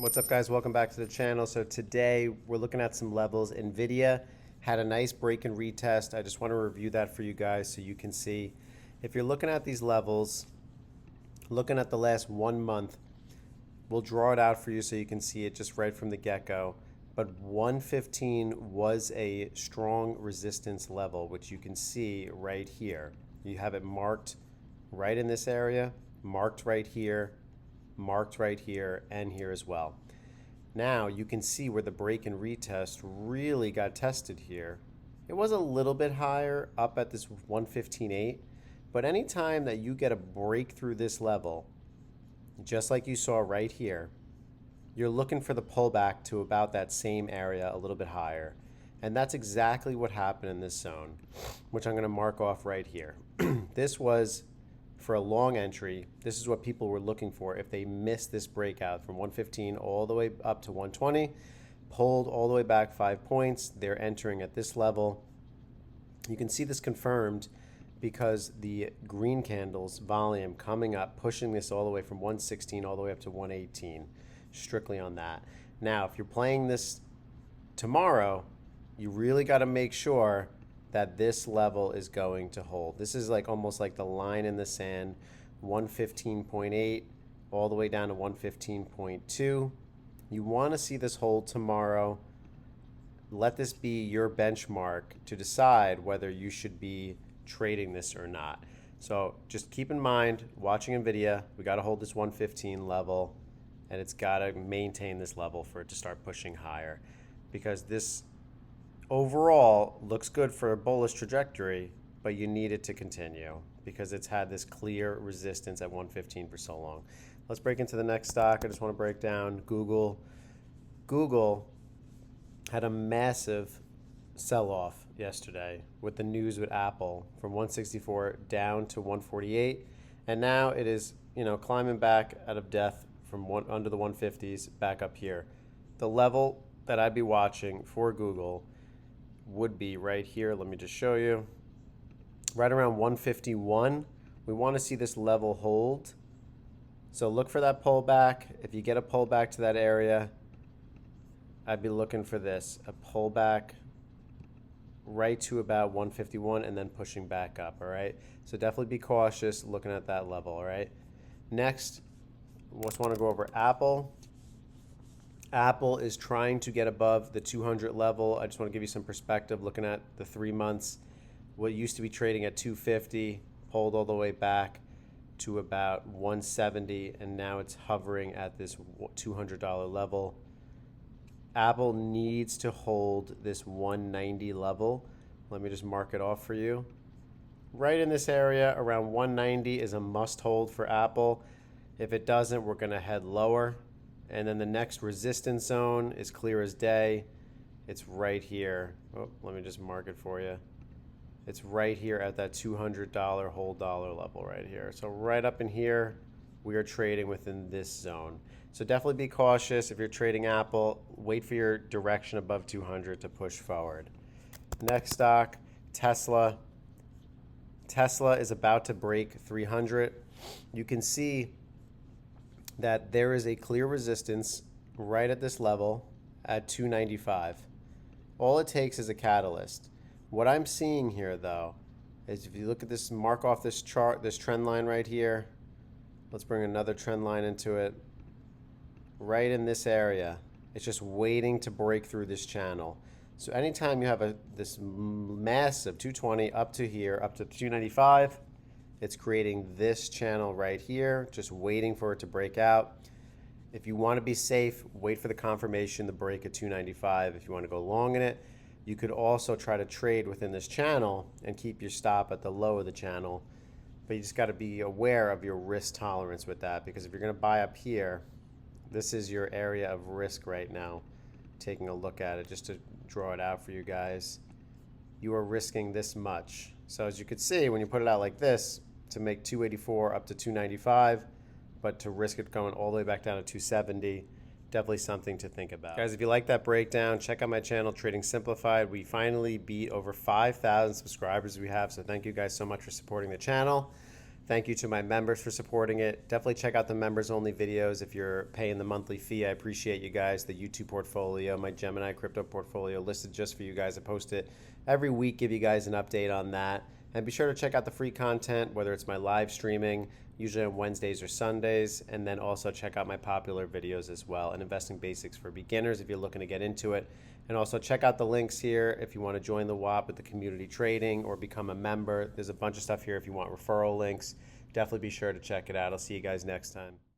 What's up, guys? Welcome back to the channel. So today we're looking at some levels. NVIDIA had a nice break and retest. I just want to review that for you guys so you can see. If you're looking at these levels, looking at the last 1 month, we'll draw it out for you so you can see it just right from the get-go. But 115 was a strong resistance level, which you can see right here. You have it marked right in this area, marked right here, marked right here, and here as well. Now you can see where the break and retest really got tested here. It was a little bit higher up at this 115.8, but anytime that you get a break through this level, just like you saw right here, you're looking for the pullback to about that same area, a little bit higher. And that's exactly what happened in this zone, which I'm going to mark off right here. This was for a long entry. This is what people were looking for if they missed this breakout from 115 all the way up to 120, pulled all the way back 5 points. They're entering at this level. You can see this confirmed because the green candles volume coming up, pushing this all the way from 116 all the way up to 118, strictly on that. Now, if you're playing this tomorrow, you really got to make sure that this level is going to hold. This is like almost like the line in the sand, 115.8 all the way down to 115.2. You want to see this hold tomorrow. Let this be your benchmark to decide whether you should be trading this or not. So just keep in mind, watching NVIDIA, we got to hold this 115 level, and it's got to maintain this level for it to start pushing higher, because this overall looks good for a bullish trajectory, but you need it to continue because it's had this clear resistance at 115 for so long. Let's break into the next stock. I just want to break down Google. Google had a massive sell-off yesterday with the news with Apple from 164 down to 148, and now it is, climbing back out of death from under the 150s back up here. The level that I'd be watching for Google would be right here. Let me just show you. Right around 151. We want to see this level hold. So look for that pullback. If you get a pullback to that area, I'd be looking for this, a pullback right to about 151 and then pushing back up, all right? So definitely be cautious looking at that level, all right? Next, we just want to go over Apple. Apple is trying to get above the 200 level. I just want to give you some perspective looking at the 3 months. What used to be trading at 250 pulled all the way back to about 170, and now it's hovering at this $200 level. Apple needs to hold this 190 level. Let me just mark it off for you. Right in this area around 190 is a must hold for Apple. If it doesn't, we're going to head lower. And then the next resistance zone is clear as day. It's right here. Oh, let me just mark it for you. It's right here at that $200 whole dollar level right here. So right up in here, we are trading within this zone. So definitely be cautious if you're trading Apple. Wait for your direction above 200 to push forward. Next stock, Tesla. Tesla is about to break 300. You can see that there is a clear resistance right at this level at 295. All it takes is a catalyst. What I'm seeing here, though, is if you look at this, mark off this chart, this trend line right here. Let's bring another trend line into it. Right in this area, it's just waiting to break through this channel. So anytime you have this massive 220 up to here, up to 295, it's creating this channel right here, just waiting for it to break out. If you want to be safe, wait for the confirmation, the break at 295. If you want to go long in it, you could also try to trade within this channel and keep your stop at the low of the channel. But you just got to be aware of your risk tolerance with that, because if you're going to buy up here, this is your area of risk right now. Taking a look at it just to draw it out for you guys. You are risking this much. So as you could see, when you put it out like this, to make 284 up to 295, but to risk it going all the way back down to 270, definitely something to think about. Guys, if you like that breakdown, check out my channel, Trading Simplified. We finally beat over 5,000 subscribers we have, so thank you guys so much for supporting the channel. Thank you to my members for supporting it. Definitely check out the members only videos if you're paying the monthly fee. I appreciate you guys. The YouTube portfolio, my Gemini crypto portfolio listed just for you guys. I post it every week, give you guys an update on that. And be sure to check out the free content, whether it's my live streaming, usually on Wednesdays or Sundays, and then also check out my popular videos as well, and investing basics for beginners if you're looking to get into it. And also check out the links here if you want to join the WAP with the community trading or become a member. There's a bunch of stuff here if you want referral links. Definitely be sure to check it out. I'll see you guys next time.